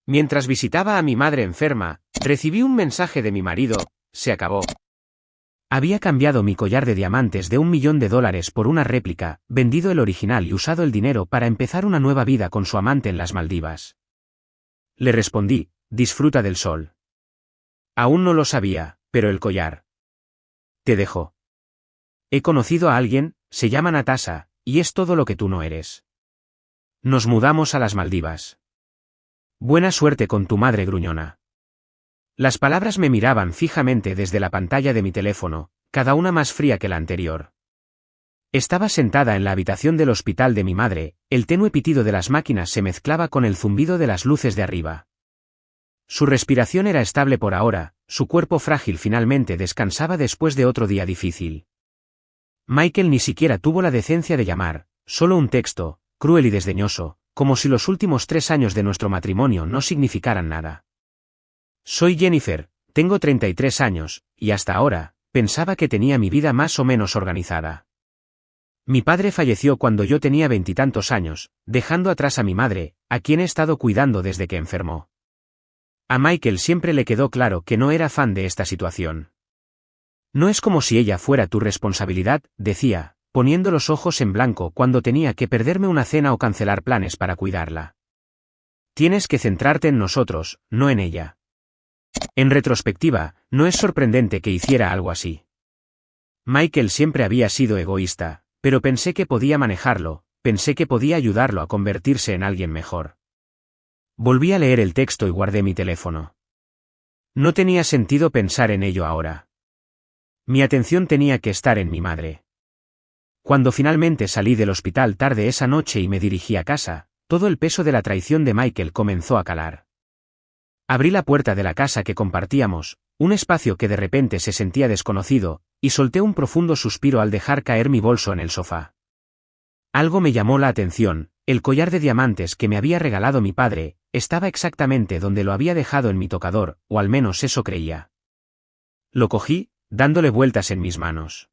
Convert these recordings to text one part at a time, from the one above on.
Mientras visitaba a mi madre enferma, recibí un mensaje de mi marido: se acabó. Había cambiado mi collar de diamantes de $1 millón por una réplica, vendido el original y usado el dinero para empezar una nueva vida con su amante en las Maldivas. Le respondí: disfruta del sol. Aún no lo sabía, pero el collar. Te dejo. He conocido a alguien, se llama Natasha, y es todo lo que tú no eres. Nos mudamos a las Maldivas. Buena suerte con tu madre gruñona. Las palabras me miraban fijamente desde la pantalla de mi teléfono, cada una más fría que la anterior. Estaba sentada en la habitación del hospital de mi madre, el tenue pitido de las máquinas se mezclaba con el zumbido de las luces de arriba. Su respiración era estable por ahora, su cuerpo frágil finalmente descansaba después de otro día difícil. Michael ni siquiera tuvo la decencia de llamar, solo un texto, cruel y desdeñoso, como si los últimos 3 años de nuestro matrimonio no significaran nada. Soy Jennifer, tengo 33 años, y hasta ahora, pensaba que tenía mi vida más o menos organizada. Mi padre falleció cuando yo tenía 20 y tantos años, dejando atrás a mi madre, a quien he estado cuidando desde que enfermó. A Michael siempre le quedó claro que no era fan de esta situación. No es como si ella fuera tu responsabilidad, decía, poniendo los ojos en blanco cuando tenía que perderme una cena o cancelar planes para cuidarla. Tienes que centrarte en nosotros, no en ella. En retrospectiva, no es sorprendente que hiciera algo así. Michael siempre había sido egoísta, pero pensé que podía manejarlo, pensé que podía ayudarlo a convertirse en alguien mejor. Volví a leer el texto y guardé mi teléfono. No tenía sentido pensar en ello ahora. Mi atención tenía que estar en mi madre. Cuando finalmente salí del hospital tarde esa noche y me dirigí a casa, todo el peso de la traición de Michael comenzó a calar. Abrí la puerta de la casa que compartíamos, un espacio que de repente se sentía desconocido, y solté un profundo suspiro al dejar caer mi bolso en el sofá. Algo me llamó la atención: el collar de diamantes que me había regalado mi padre, estaba exactamente donde lo había dejado en mi tocador, o al menos eso creía. Lo cogí, dándole vueltas en mis manos.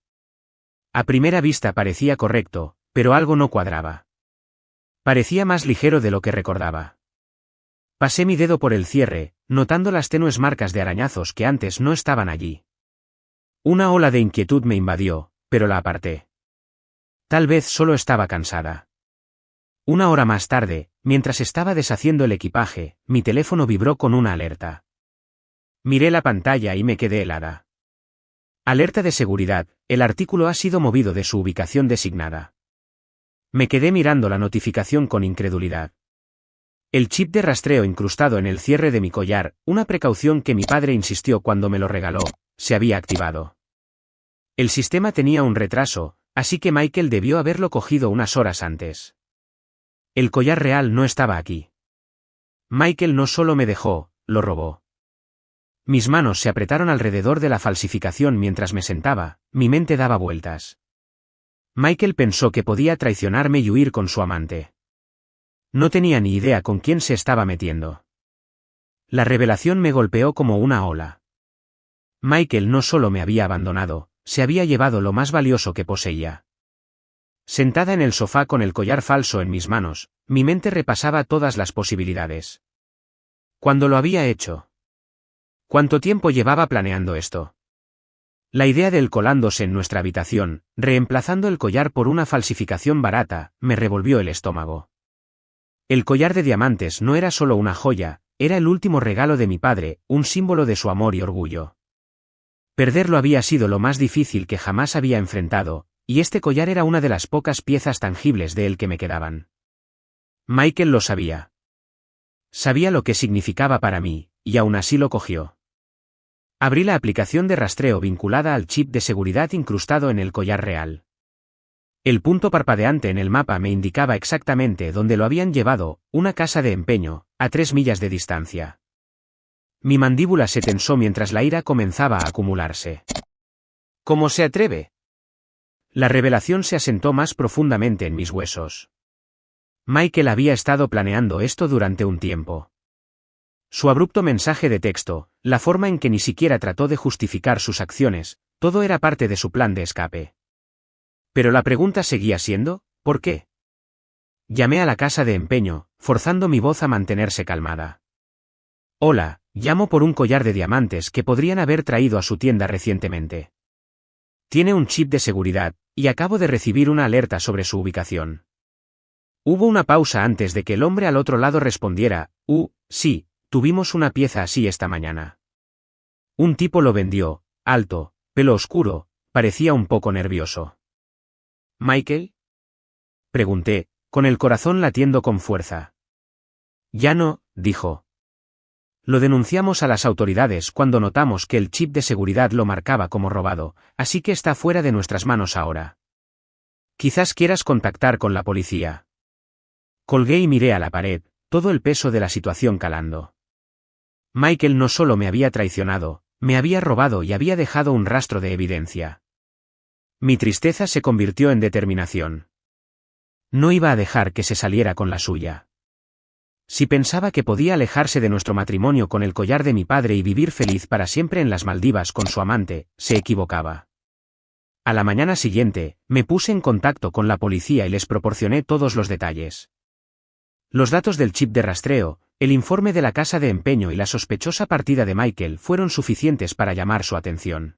A primera vista parecía correcto, pero algo no cuadraba. Parecía más ligero de lo que recordaba. Pasé mi dedo por el cierre, notando las tenues marcas de arañazos que antes no estaban allí. Una ola de inquietud me invadió, pero la aparté. Tal vez solo estaba cansada. 1 hora más tarde, mientras estaba deshaciendo el equipaje, mi teléfono vibró con una alerta. Miré la pantalla y me quedé helada. Alerta de seguridad: el artículo ha sido movido de su ubicación designada. Me quedé mirando la notificación con incredulidad. El chip de rastreo incrustado en el cierre de mi collar, una precaución que mi padre insistió cuando me lo regaló, se había activado. El sistema tenía un retraso, así que Michael debió haberlo cogido unas horas antes. El collar real no estaba aquí. Michael no solo me dejó, lo robó. Mis manos se apretaron alrededor de la falsificación mientras me sentaba, mi mente daba vueltas. Michael pensó que podía traicionarme y huir con su amante. No tenía ni idea con quién se estaba metiendo. La revelación me golpeó como una ola. Michael no solo me había abandonado, se había llevado lo más valioso que poseía. Sentada en el sofá con el collar falso en mis manos, mi mente repasaba todas las posibilidades. ¿Cuándo lo había hecho? ¿Cuánto tiempo llevaba planeando esto? La idea de él colándose en nuestra habitación, reemplazando el collar por una falsificación barata, me revolvió el estómago. El collar de diamantes no era solo una joya, era el último regalo de mi padre, un símbolo de su amor y orgullo. Perderlo había sido lo más difícil que jamás había enfrentado, y este collar era una de las pocas piezas tangibles de él que me quedaban. Michael lo sabía. Sabía lo que significaba para mí, y aún así lo cogió. Abrí la aplicación de rastreo vinculada al chip de seguridad incrustado en el collar real. El punto parpadeante en el mapa me indicaba exactamente dónde lo habían llevado, una casa de empeño, a 3 millas de distancia. Mi mandíbula se tensó mientras la ira comenzaba a acumularse. ¿Cómo se atreve? La revelación se asentó más profundamente en mis huesos. Michael había estado planeando esto durante un tiempo. Su abrupto mensaje de texto, la forma en que ni siquiera trató de justificar sus acciones, todo era parte de su plan de escape. Pero la pregunta seguía siendo, ¿por qué? Llamé a la casa de empeño, forzando mi voz a mantenerse calmada. Hola, llamo por un collar de diamantes que podrían haber traído a su tienda recientemente. Tiene un chip de seguridad, y acabo de recibir una alerta sobre su ubicación. Hubo una pausa antes de que el hombre al otro lado respondiera, sí, tuvimos una pieza así esta mañana. Un tipo lo vendió, alto, pelo oscuro, parecía un poco nervioso. ¿Michael? Pregunté, con el corazón latiendo con fuerza. Ya no, dijo. Lo denunciamos a las autoridades cuando notamos que el chip de seguridad lo marcaba como robado, así que está fuera de nuestras manos ahora. Quizás quieras contactar con la policía. Colgué y miré a la pared, todo el peso de la situación calando. Michael no solo me había traicionado, me había robado y había dejado un rastro de evidencia. Mi tristeza se convirtió en determinación. No iba a dejar que se saliera con la suya. Si pensaba que podía alejarse de nuestro matrimonio con el collar de mi padre y vivir feliz para siempre en las Maldivas con su amante, se equivocaba. A la mañana siguiente, me puse en contacto con la policía y les proporcioné todos los detalles. Los datos del chip de rastreo, el informe de la casa de empeño y la sospechosa partida de Michael fueron suficientes para llamar su atención.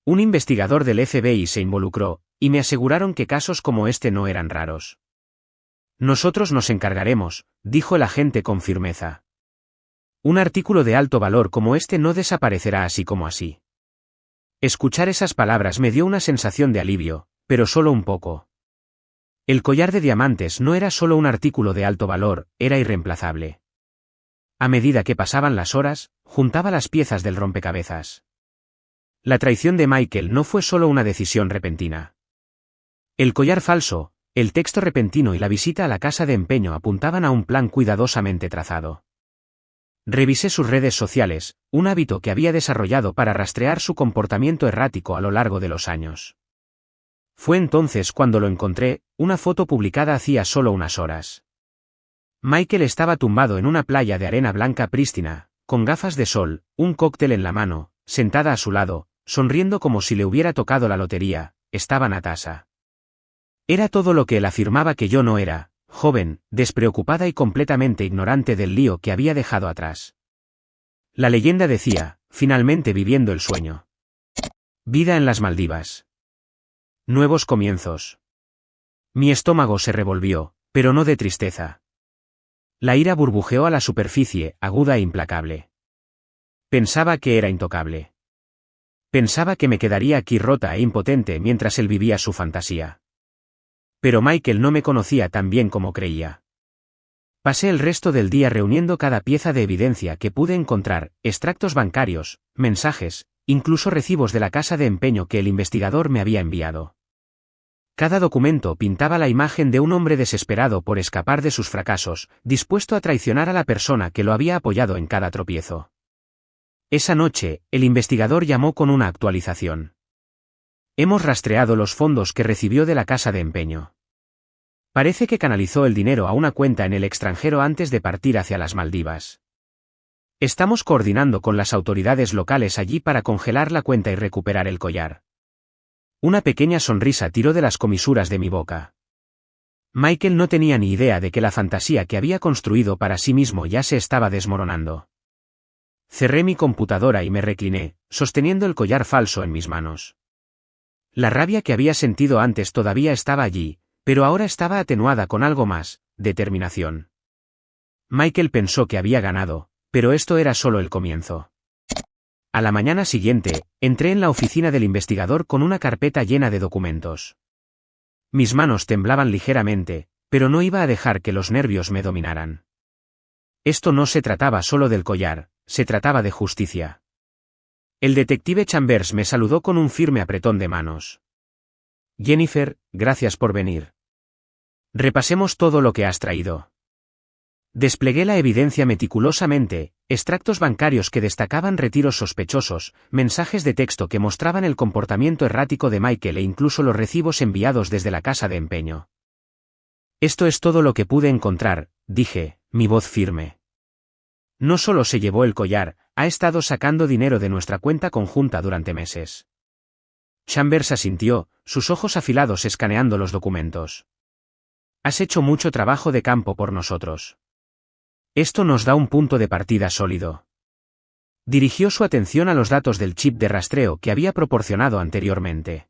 Un investigador del FBI se involucró, y me aseguraron que casos como este no eran raros. Nosotros nos encargaremos, dijo el agente con firmeza. Un artículo de alto valor como este no desaparecerá así como así. Escuchar esas palabras me dio una sensación de alivio, pero solo un poco. El collar de diamantes no era solo un artículo de alto valor, era irreemplazable. A medida que pasaban las horas, juntaba las piezas del rompecabezas. La traición de Michael no fue solo una decisión repentina. El collar falso, el texto repentino y la visita a la casa de empeño apuntaban a un plan cuidadosamente trazado. Revisé sus redes sociales, un hábito que había desarrollado para rastrear su comportamiento errático a lo largo de los años. Fue entonces cuando lo encontré, una foto publicada hacía solo unas horas. Michael estaba tumbado en una playa de arena blanca prístina, con gafas de sol, un cóctel en la mano, sentada a su lado, sonriendo como si le hubiera tocado la lotería. Estaba Natasha. Era todo lo que él afirmaba que yo no era, joven, despreocupada y completamente ignorante del lío que había dejado atrás. La leyenda decía, finalmente viviendo el sueño. Vida en las Maldivas. Nuevos comienzos. Mi estómago se revolvió, pero no de tristeza. La ira burbujeó a la superficie, aguda e implacable. Pensaba que era intocable. Pensaba que me quedaría aquí rota e impotente mientras él vivía su fantasía. Pero Michael no me conocía tan bien como creía. Pasé el resto del día reuniendo cada pieza de evidencia que pude encontrar, extractos bancarios, mensajes, incluso recibos de la casa de empeño que el investigador me había enviado. Cada documento pintaba la imagen de un hombre desesperado por escapar de sus fracasos, dispuesto a traicionar a la persona que lo había apoyado en cada tropiezo. Esa noche, el investigador llamó con una actualización. Hemos rastreado los fondos que recibió de la casa de empeño. Parece que canalizó el dinero a una cuenta en el extranjero antes de partir hacia las Maldivas. Estamos coordinando con las autoridades locales allí para congelar la cuenta y recuperar el collar. Una pequeña sonrisa tiró de las comisuras de mi boca. Michael no tenía ni idea de que la fantasía que había construido para sí mismo ya se estaba desmoronando. Cerré mi computadora y me recliné, sosteniendo el collar falso en mis manos. La rabia que había sentido antes todavía estaba allí, pero ahora estaba atenuada con algo más, determinación. Michael pensó que había ganado, pero esto era solo el comienzo. A la mañana siguiente, entré en la oficina del investigador con una carpeta llena de documentos. Mis manos temblaban ligeramente, pero no iba a dejar que los nervios me dominaran. Esto no se trataba solo del collar, se trataba de justicia. El detective Chambers me saludó con un firme apretón de manos. Jennifer, gracias por venir. Repasemos todo lo que has traído. Desplegué la evidencia meticulosamente, extractos bancarios que destacaban retiros sospechosos, mensajes de texto que mostraban el comportamiento errático de Michael e incluso los recibos enviados desde la casa de empeño. Esto es todo lo que pude encontrar, dije, mi voz firme. No solo se llevó el collar, ha estado sacando dinero de nuestra cuenta conjunta durante meses. Chambers asintió, sus ojos afilados escaneando los documentos. Has hecho mucho trabajo de campo por nosotros. Esto nos da un punto de partida sólido. Dirigió su atención a los datos del chip de rastreo que había proporcionado anteriormente.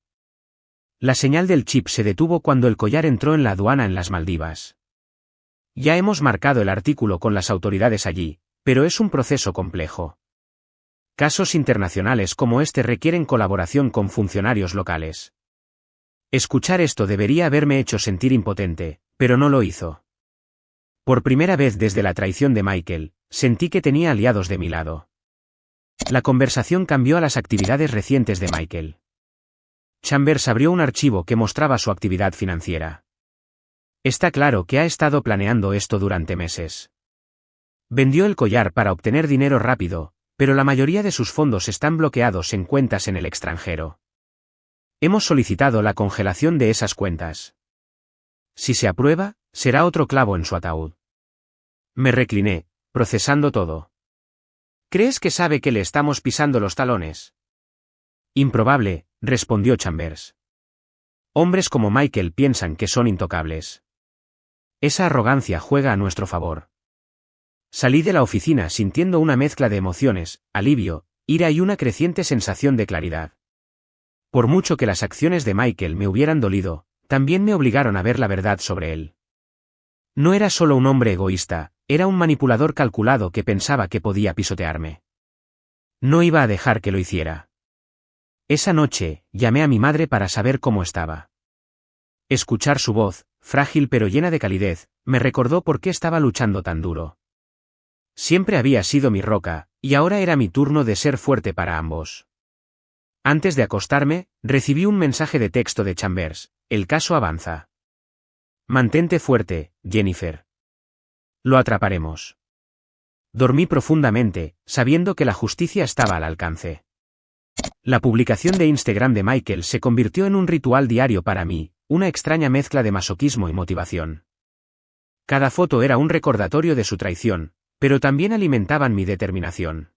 La señal del chip se detuvo cuando el collar entró en la aduana en las Maldivas. Ya hemos marcado el artículo con las autoridades allí, pero es un proceso complejo. Casos internacionales como este requieren colaboración con funcionarios locales. Escuchar esto debería haberme hecho sentir impotente, pero no lo hizo. Por primera vez desde la traición de Michael, sentí que tenía aliados de mi lado. La conversación cambió a las actividades recientes de Michael. Chambers abrió un archivo que mostraba su actividad financiera. Está claro que ha estado planeando esto durante meses. Vendió el collar para obtener dinero rápido, pero la mayoría de sus fondos están bloqueados en cuentas en el extranjero. Hemos solicitado la congelación de esas cuentas. Si se aprueba, será otro clavo en su ataúd. Me recliné, procesando todo. ¿Crees que sabe que le estamos pisando los talones? Improbable, respondió Chambers. Hombres como Michael piensan que son intocables. Esa arrogancia juega a nuestro favor. Salí de la oficina sintiendo una mezcla de emociones, alivio, ira y una creciente sensación de claridad. Por mucho que las acciones de Michael me hubieran dolido, también me obligaron a ver la verdad sobre él. No era solo un hombre egoísta, era un manipulador calculado que pensaba que podía pisotearme. No iba a dejar que lo hiciera. Esa noche, llamé a mi madre para saber cómo estaba. Escuchar su voz, frágil pero llena de calidez, me recordó por qué estaba luchando tan duro. Siempre había sido mi roca, y ahora era mi turno de ser fuerte para ambos. Antes de acostarme, recibí un mensaje de texto de Chambers: el caso avanza. Mantente fuerte, Jennifer. Lo atraparemos. Dormí profundamente, sabiendo que la justicia estaba al alcance. La publicación de Instagram de Michael se convirtió en un ritual diario para mí, una extraña mezcla de masoquismo y motivación. Cada foto era un recordatorio de su traición, pero también alimentaban mi determinación.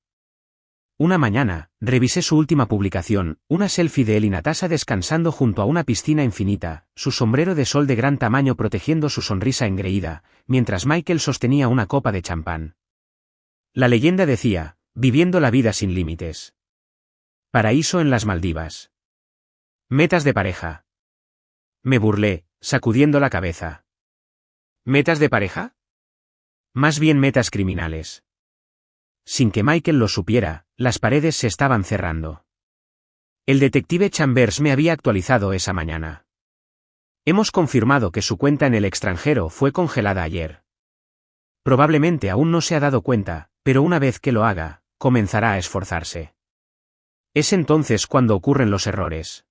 Una mañana, revisé su última publicación, una selfie de él y Natasha descansando junto a una piscina infinita, su sombrero de sol de gran tamaño protegiendo su sonrisa engreída, mientras Michael sostenía una copa de champán. La leyenda decía: viviendo la vida sin límites. Paraíso en las Maldivas. Metas de pareja. Me burlé, sacudiendo la cabeza. ¿Metas de pareja? Más bien metas criminales. Sin que Michael lo supiera, las paredes se estaban cerrando. El detective Chambers me había actualizado esa mañana. Hemos confirmado que su cuenta en el extranjero fue congelada ayer. Probablemente aún no se ha dado cuenta, pero una vez que lo haga, comenzará a esforzarse. Es entonces cuando ocurren los errores.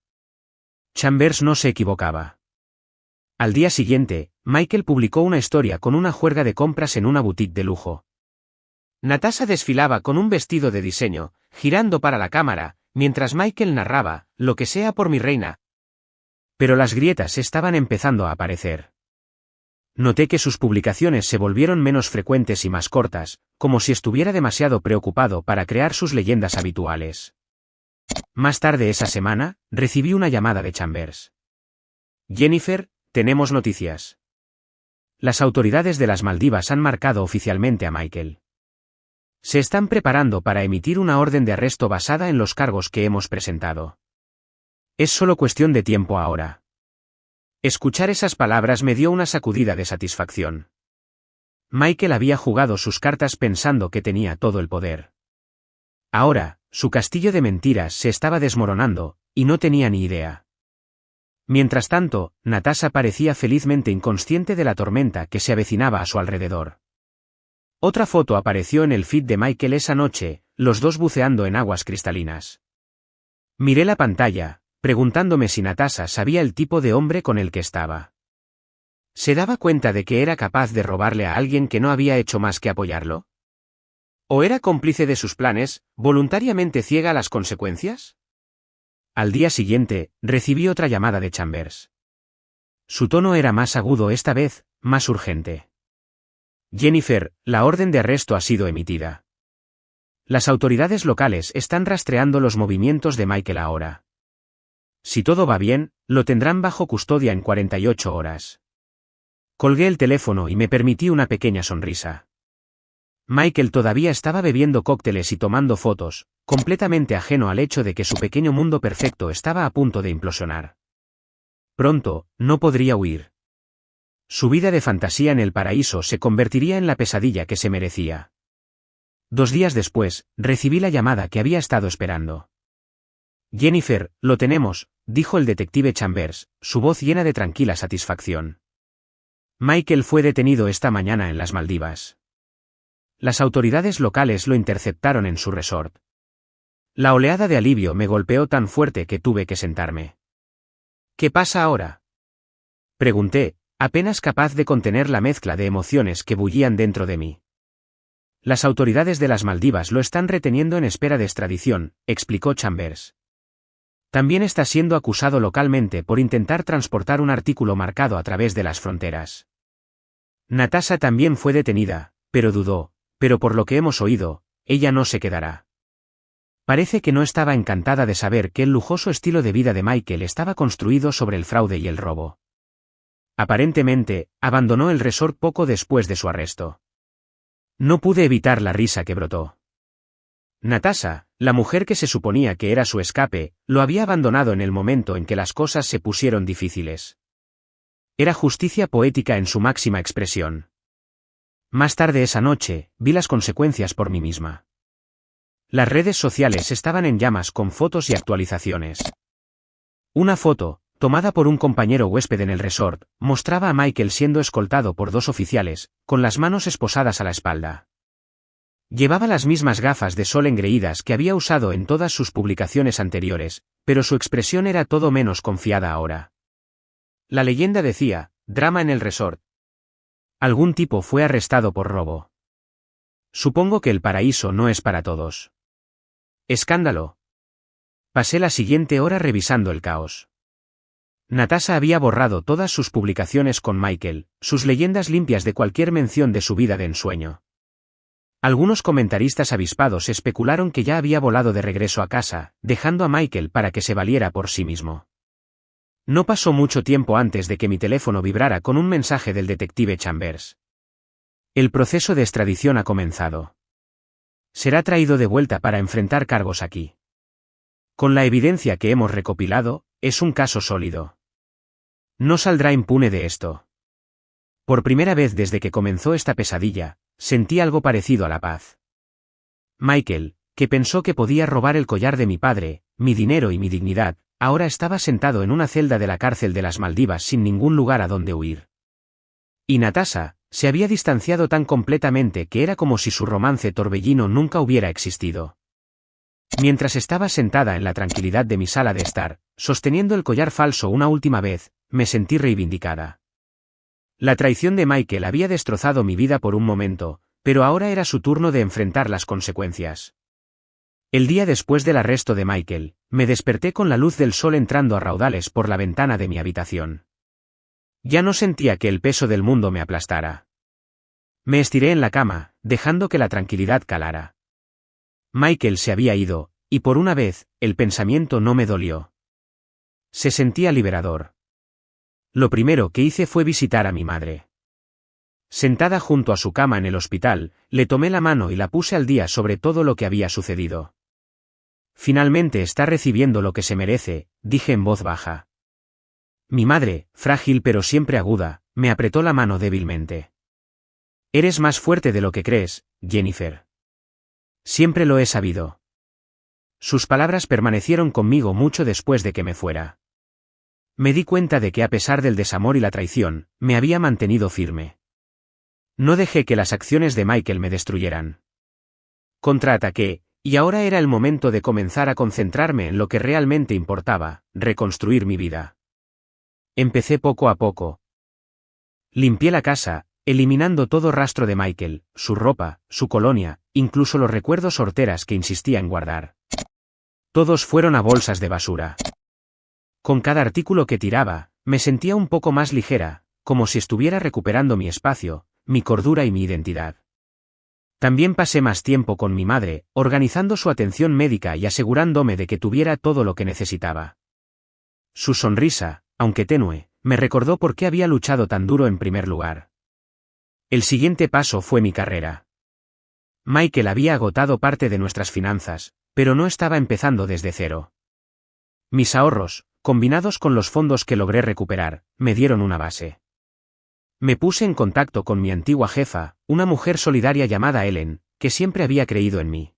Chambers no se equivocaba. Al día siguiente, Michael publicó una historia con una juerga de compras en una boutique de lujo. Natasha desfilaba con un vestido de diseño, girando para la cámara, mientras Michael narraba: lo que sea por mi reina. Pero las grietas estaban empezando a aparecer. Noté que sus publicaciones se volvieron menos frecuentes y más cortas, como si estuviera demasiado preocupado para crear sus leyendas habituales. Más tarde esa semana, recibí una llamada de Chambers. Jennifer, tenemos noticias. Las autoridades de las Maldivas han marcado oficialmente a Michael. Se están preparando para emitir una orden de arresto basada en los cargos que hemos presentado. Es solo cuestión de tiempo ahora. Escuchar esas palabras me dio una sacudida de satisfacción. Michael había jugado sus cartas pensando que tenía todo el poder. Ahora, su castillo de mentiras se estaba desmoronando, y no tenía ni idea. Mientras tanto, Natasha parecía felizmente inconsciente de la tormenta que se avecinaba a su alrededor. Otra foto apareció en el feed de Michael esa noche, los dos buceando en aguas cristalinas. Miré la pantalla, preguntándome si Natasha sabía el tipo de hombre con el que estaba. ¿Se daba cuenta de que era capaz de robarle a alguien que no había hecho más que apoyarlo? ¿O era cómplice de sus planes, voluntariamente ciega a las consecuencias? Al día siguiente, recibí otra llamada de Chambers. Su tono era más agudo esta vez, más urgente. Jennifer, la orden de arresto ha sido emitida. Las autoridades locales están rastreando los movimientos de Michael ahora. Si todo va bien, lo tendrán bajo custodia en 48 horas. Colgué el teléfono y me permití una pequeña sonrisa. Michael todavía estaba bebiendo cócteles y tomando fotos, completamente ajeno al hecho de que su pequeño mundo perfecto estaba a punto de implosionar. Pronto, no podría huir. Su vida de fantasía en el paraíso se convertiría en la pesadilla que se merecía. 2 días después, recibí la llamada que había estado esperando. Jennifer, lo tenemos, dijo el detective Chambers, su voz llena de tranquila satisfacción. Michael fue detenido esta mañana en las Maldivas. Las autoridades locales lo interceptaron en su resort. La oleada de alivio me golpeó tan fuerte que tuve que sentarme. ¿Qué pasa ahora?, pregunté, apenas capaz de contener la mezcla de emociones que bullían dentro de mí. Las autoridades de las Maldivas lo están reteniendo en espera de extradición, explicó Chambers. También está siendo acusado localmente por intentar transportar un artículo marcado a través de las fronteras. Natasha también fue detenida, pero dudó, pero por lo que hemos oído, ella no se quedará. Parece que no estaba encantada de saber que el lujoso estilo de vida de Michael estaba construido sobre el fraude y el robo. Aparentemente, abandonó el resort poco después de su arresto. No pude evitar la risa que brotó. Natasha, la mujer que se suponía que era su escape, lo había abandonado en el momento en que las cosas se pusieron difíciles. Era justicia poética en su máxima expresión. Más tarde esa noche, vi las consecuencias por mí misma. Las redes sociales estaban en llamas con fotos y actualizaciones. Una foto, tomada por un compañero huésped en el resort, mostraba a Michael siendo escoltado por 2 oficiales, con las manos esposadas a la espalda. Llevaba las mismas gafas de sol engreídas que había usado en todas sus publicaciones anteriores, pero su expresión era todo menos confiada ahora. La leyenda decía, drama en el resort. Algún tipo fue arrestado por robo. Supongo que el paraíso no es para todos. Escándalo. Pasé la siguiente hora revisando el caos. Natasha había borrado todas sus publicaciones con Michael, sus leyendas limpias de cualquier mención de su vida de ensueño. Algunos comentaristas avispados especularon que ya había volado de regreso a casa, dejando a Michael para que se valiera por sí mismo. No pasó mucho tiempo antes de que mi teléfono vibrara con un mensaje del detective Chambers. El proceso de extradición ha comenzado. Será traído de vuelta para enfrentar cargos aquí. Con la evidencia que hemos recopilado, es un caso sólido. No saldrá impune de esto. Por primera vez desde que comenzó esta pesadilla, sentí algo parecido a la paz. Michael, que pensó que podía robar el collar de mi padre, mi dinero y mi dignidad, ahora estaba sentado en una celda de la cárcel de las Maldivas sin ningún lugar a donde huir. Y Natasha, se había distanciado tan completamente que era como si su romance torbellino nunca hubiera existido. Mientras estaba sentada en la tranquilidad de mi sala de estar, sosteniendo el collar falso una última vez, me sentí reivindicada. La traición de Michael había destrozado mi vida por un momento, pero ahora era su turno de enfrentar las consecuencias. El día después del arresto de Michael, me desperté con la luz del sol entrando a raudales por la ventana de mi habitación. Ya no sentía que el peso del mundo me aplastara. Me estiré en la cama, dejando que la tranquilidad calara. Michael se había ido, y por una vez, el pensamiento no me dolió. Se sentía liberador. Lo primero que hice fue visitar a mi madre. Sentada junto a su cama en el hospital, le tomé la mano y la puse al día sobre todo lo que había sucedido. Finalmente está recibiendo lo que se merece, dije en voz baja. Mi madre, frágil pero siempre aguda, me apretó la mano débilmente. Eres más fuerte de lo que crees, Jennifer. Siempre lo he sabido. Sus palabras permanecieron conmigo mucho después de que me fuera. Me di cuenta de que a pesar del desamor y la traición, me había mantenido firme. No dejé que las acciones de Michael me destruyeran. Contraataqué, y ahora era el momento de comenzar a concentrarme en lo que realmente importaba, reconstruir mi vida. Empecé poco a poco. Limpié la casa, eliminando todo rastro de Michael, su ropa, su colonia, incluso los recuerdos horteras que insistía en guardar. Todos fueron a bolsas de basura. Con cada artículo que tiraba, me sentía un poco más ligera, como si estuviera recuperando mi espacio, mi cordura y mi identidad. También pasé más tiempo con mi madre, organizando su atención médica y asegurándome de que tuviera todo lo que necesitaba. Su sonrisa, aunque tenue, me recordó por qué había luchado tan duro en primer lugar. El siguiente paso fue mi carrera. Michael había agotado parte de nuestras finanzas, pero no estaba empezando desde cero. Mis ahorros, combinados con los fondos que logré recuperar, me dieron una base. Me puse en contacto con mi antigua jefa, una mujer solidaria llamada Ellen, que siempre había creído en mí.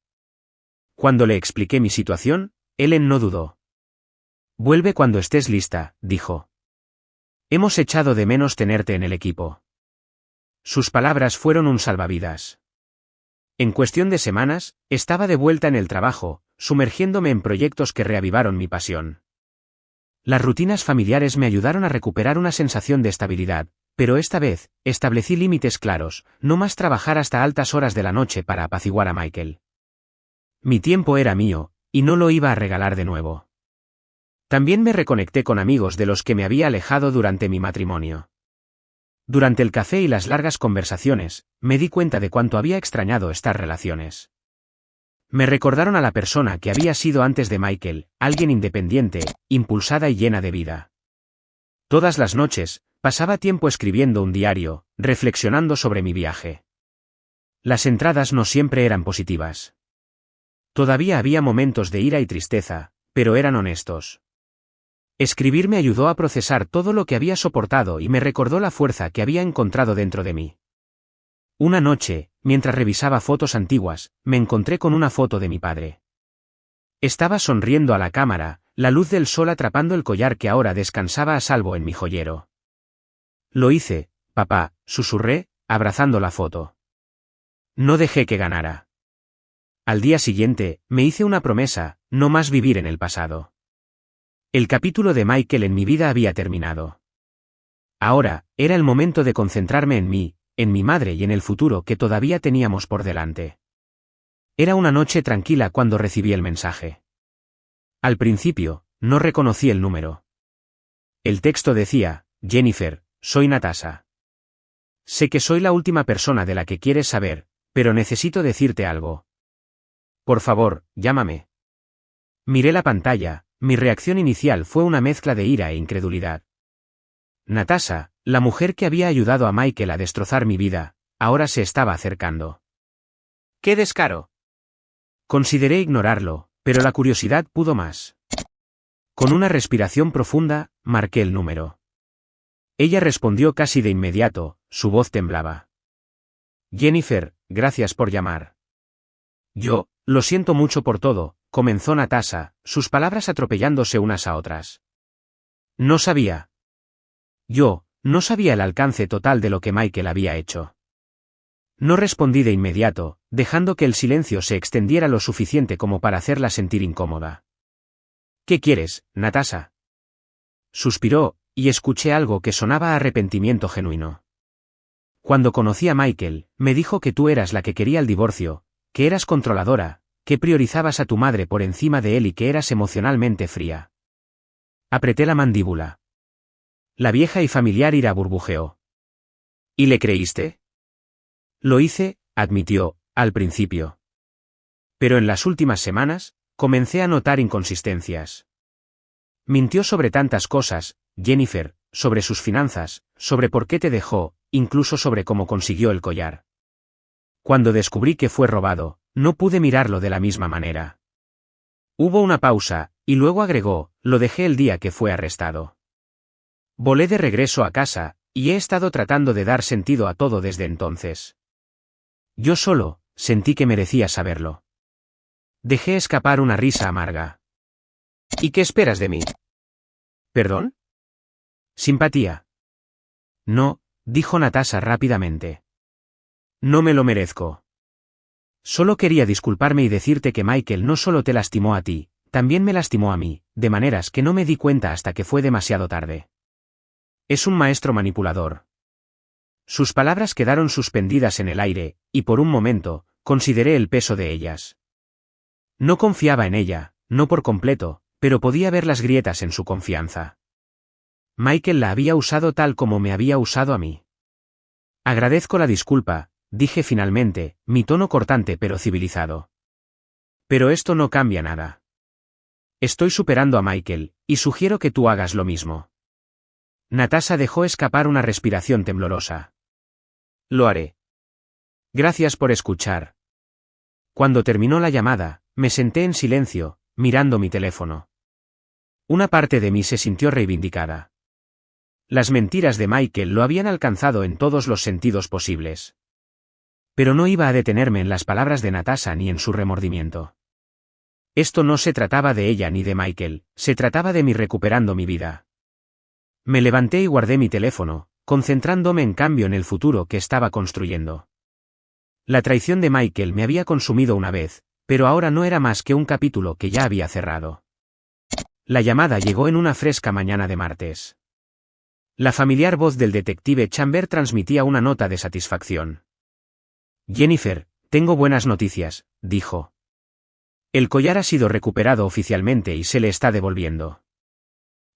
Cuando le expliqué mi situación, Ellen no dudó. «Vuelve cuando estés lista», dijo. «Hemos echado de menos tenerte en el equipo». Sus palabras fueron un salvavidas. En cuestión de semanas, estaba de vuelta en el trabajo, sumergiéndome en proyectos que reavivaron mi pasión. Las rutinas familiares me ayudaron a recuperar una sensación de estabilidad, pero esta vez, establecí límites claros, no más trabajar hasta altas horas de la noche para apaciguar a Michael. Mi tiempo era mío, y no lo iba a regalar de nuevo. También me reconecté con amigos de los que me había alejado durante mi matrimonio. Durante el café y las largas conversaciones, me di cuenta de cuánto había extrañado estas relaciones. Me recordaron a la persona que había sido antes de Michael, alguien independiente, impulsada y llena de vida. Todas las noches, pasaba tiempo escribiendo un diario, reflexionando sobre mi viaje. Las entradas no siempre eran positivas. Todavía había momentos de ira y tristeza, pero eran honestos. Escribir me ayudó a procesar todo lo que había soportado y me recordó la fuerza que había encontrado dentro de mí. Una noche, mientras revisaba fotos antiguas, me encontré con una foto de mi padre. Estaba sonriendo a la cámara, la luz del sol atrapando el collar que ahora descansaba a salvo en mi joyero. «Lo hice, papá», susurré, abrazando la foto. No dejé que ganara. Al día siguiente, me hice una promesa, no más vivir en el pasado. El capítulo de Michael en mi vida había terminado. Ahora, era el momento de concentrarme en mí, en mi madre y en el futuro que todavía teníamos por delante. Era una noche tranquila cuando recibí el mensaje. Al principio, no reconocí el número. El texto decía: «Jennifer, soy Natasha. Sé que soy la última persona de la que quieres saber, pero necesito decirte algo. Por favor, llámame». Miré la pantalla. Mi reacción inicial fue una mezcla de ira e incredulidad. Natasha, la mujer que había ayudado a Michael a destrozar mi vida, ahora se estaba acercando. ¡Qué descaro! Consideré ignorarlo, pero la curiosidad pudo más. Con una respiración profunda, marqué el número. Ella respondió casi de inmediato, su voz temblaba. «Jennifer, gracias por llamar». Lo siento mucho por todo», comenzó Natasha, sus palabras atropellándose unas a otras. No sabía el alcance total de lo que Michael había hecho. No respondí de inmediato, dejando que el silencio se extendiera lo suficiente como para hacerla sentir incómoda. «¿Qué quieres, Natasha?». Suspiró, y escuché algo que sonaba a arrepentimiento genuino. «Cuando conocí a Michael, me dijo que tú eras la que quería el divorcio, que eras controladora, que priorizabas a tu madre por encima de él y que eras emocionalmente fría». Apreté la mandíbula. La vieja y familiar ira burbujeó. «¿Y le creíste?». «Lo hice», admitió, al principio. Pero en las últimas semanas, comencé a notar inconsistencias. Mintió sobre tantas cosas, Jennifer, sobre sus finanzas, sobre por qué te dejó, incluso sobre cómo consiguió el collar. Cuando descubrí que fue robado, no pude mirarlo de la misma manera. Hubo una pausa, y luego agregó: «Lo dejé el día que fue arrestado. Volé de regreso a casa, y he estado tratando de dar sentido a todo desde entonces». Yo solo sentí que merecía saberlo. Dejé escapar una risa amarga. «¿Y qué esperas de mí?». «¿Perdón?». «Simpatía». «No», dijo Natasha rápidamente. «No me lo merezco. Solo quería disculparme y decirte que Michael no solo te lastimó a ti, también me lastimó a mí, de maneras que no me di cuenta hasta que fue demasiado tarde. Es un maestro manipulador». Sus palabras quedaron suspendidas en el aire, y por un momento, consideré el peso de ellas. No confiaba en ella, no por completo, pero podía ver las grietas en su confianza. Michael la había usado tal como me había usado a mí. «Agradezco la disculpa», dije finalmente, mi tono cortante pero civilizado. «Pero esto no cambia nada. Estoy superando a Michael, y sugiero que tú hagas lo mismo». Natasha dejó escapar una respiración temblorosa. «Lo haré. Gracias por escuchar». Cuando terminó la llamada, me senté en silencio, mirando mi teléfono. Una parte de mí se sintió reivindicada. Las mentiras de Michael lo habían alcanzado en todos los sentidos posibles. Pero no iba a detenerme en las palabras de Natasha ni en su remordimiento. Esto no se trataba de ella ni de Michael, se trataba de mí recuperando mi vida. Me levanté y guardé mi teléfono, concentrándome en cambio en el futuro que estaba construyendo. La traición de Michael me había consumido una vez, pero ahora no era más que un capítulo que ya había cerrado. La llamada llegó en una fresca mañana de martes. La familiar voz del detective Chamber transmitía una nota de satisfacción. Jennifer, tengo buenas noticias, dijo. El collar ha sido recuperado oficialmente y se le está devolviendo.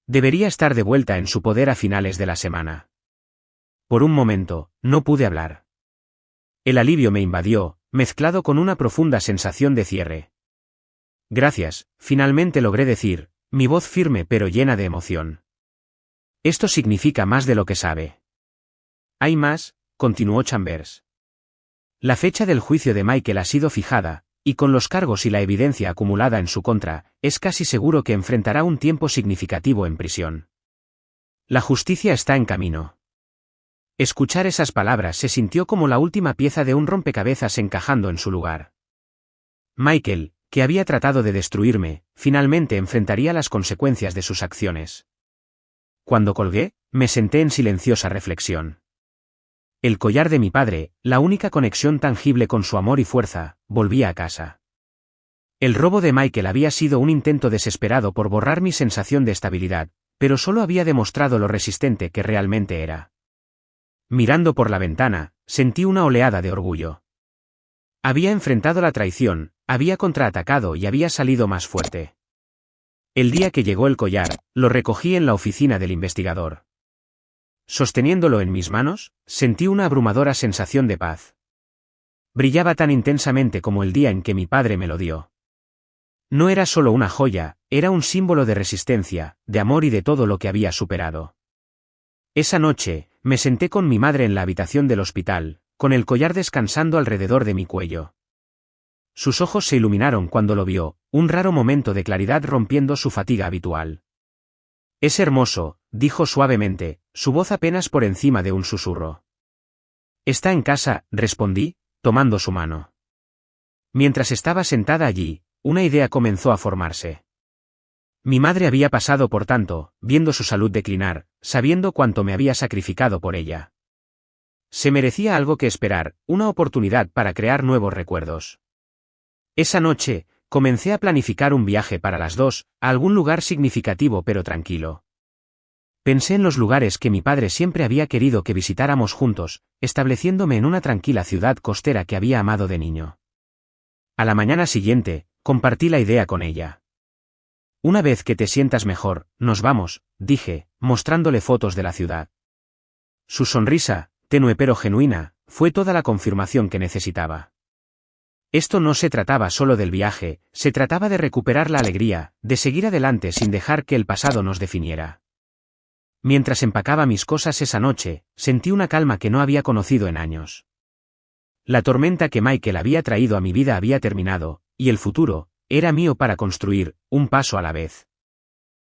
Debería estar de vuelta en su poder a finales de la semana. Por un momento, no pude hablar. El alivio me invadió, mezclado con una profunda sensación de cierre. Gracias, finalmente logré decir, mi voz firme pero llena de emoción. Esto significa más de lo que sabe. Hay más, continuó Chambers. La fecha del juicio de Michael ha sido fijada, y con los cargos y la evidencia acumulada en su contra, es casi seguro que enfrentará un tiempo significativo en prisión. La justicia está en camino. Escuchar esas palabras se sintió como la última pieza de un rompecabezas encajando en su lugar. Michael, que había tratado de destruirme, finalmente enfrentaría las consecuencias de sus acciones. Cuando colgué, me senté en silenciosa reflexión. El collar de mi padre, la única conexión tangible con su amor y fuerza, volvía a casa. El robo de Michael había sido un intento desesperado por borrar mi sensación de estabilidad, pero solo había demostrado lo resistente que realmente era. Mirando por la ventana, sentí una oleada de orgullo. Había enfrentado la traición, había contraatacado y había salido más fuerte. El día que llegó el collar, lo recogí en la oficina del investigador. Sosteniéndolo en mis manos, sentí una abrumadora sensación de paz. Brillaba tan intensamente como el día en que mi padre me lo dio. No era solo una joya, era un símbolo de resistencia, de amor y de todo lo que había superado. Esa noche, me senté con mi madre en la habitación del hospital, con el collar descansando alrededor de mi cuello. Sus ojos se iluminaron cuando lo vio, un raro momento de claridad rompiendo su fatiga habitual. Es hermoso, dijo suavemente, su voz apenas por encima de un susurro. Está en casa, respondí, tomando su mano. Mientras estaba sentada allí, una idea comenzó a formarse. Mi madre había pasado por tanto, viendo su salud declinar, sabiendo cuánto me había sacrificado por ella. Se merecía algo que esperar, una oportunidad para crear nuevos recuerdos. Esa noche, comencé a planificar un viaje para las dos, a algún lugar significativo pero tranquilo. Pensé en los lugares que mi padre siempre había querido que visitáramos juntos, estableciéndome en una tranquila ciudad costera que había amado de niño. A la mañana siguiente, compartí la idea con ella. Una vez que te sientas mejor, nos vamos, dije, mostrándole fotos de la ciudad. Su sonrisa, tenue pero genuina, fue toda la confirmación que necesitaba. Esto no se trataba solo del viaje, se trataba de recuperar la alegría, de seguir adelante sin dejar que el pasado nos definiera. Mientras empacaba mis cosas esa noche, sentí una calma que no había conocido en años. La tormenta que Michael había traído a mi vida había terminado, y el futuro, era mío para construir, un paso a la vez.